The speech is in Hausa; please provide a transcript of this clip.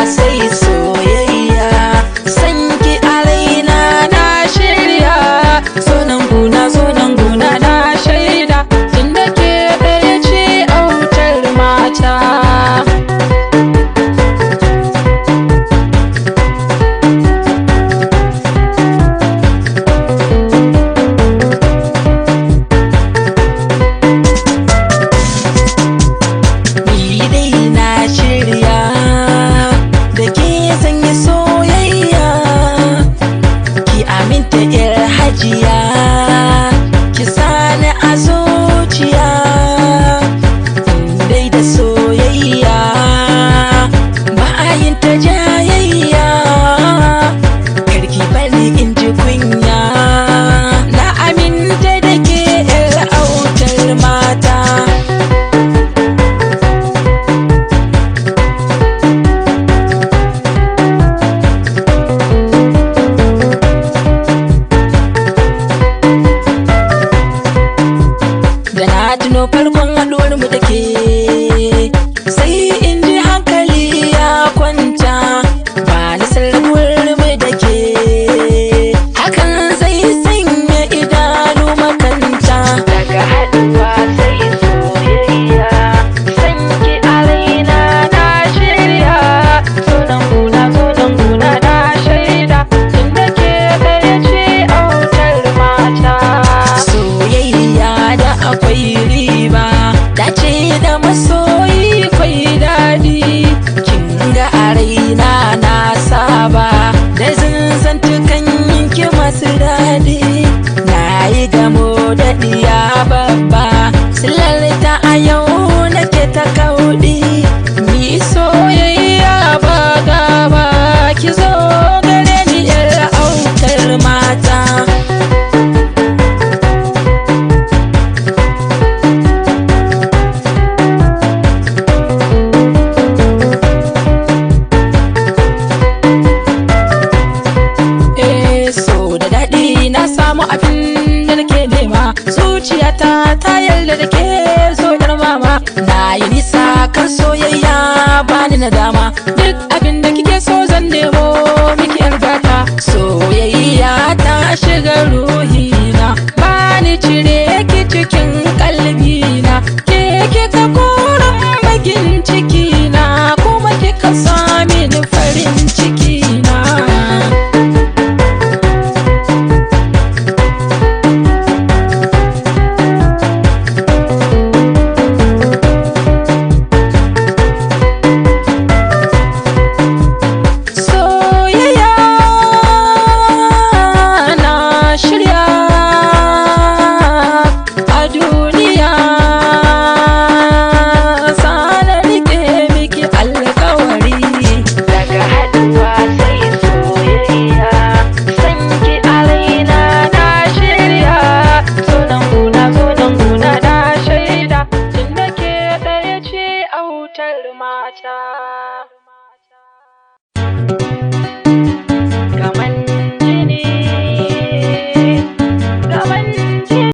sai soyayya, sanki a raina na shirya. Zo nan guna na shaida, tunda ke ɗaya ce autar mata. Ki sani a zuciya, dai da soyayya ba a yin ta jayayya. Karki bari in ji kunya, na aminta da ke yar autar mata. Da na tuno farkon haɗuwar mu da ke, sai in ji hankali ya kwanta. Ba ni sarrafuwar mu da ke, hakan zai sanya idanu makanta. Daga haɗuwa sai soyayya, sanki a raina na shirya. Zo nan guna na shaida, tunda ke ɗaya ce autar mata. Soyayya da akwai riba, dace da masoyi kwai daɗi. Kin ga a raina na saba da zanzantukan ki masu daɗi. Na yi gamo da ɗiya babba, silarta a yau nake ta kauɗi. Ni soyayya ba gaba, ki zo gare ni yar autar mata. Na samu abin da nake nema, zuciyata ta yarda da ke so yar mama. Na yi nisa kan soyayya bani nadama, duk abin da kike so zan nemo miki yar gata. Soyayya ta shiga ruhina, bani cire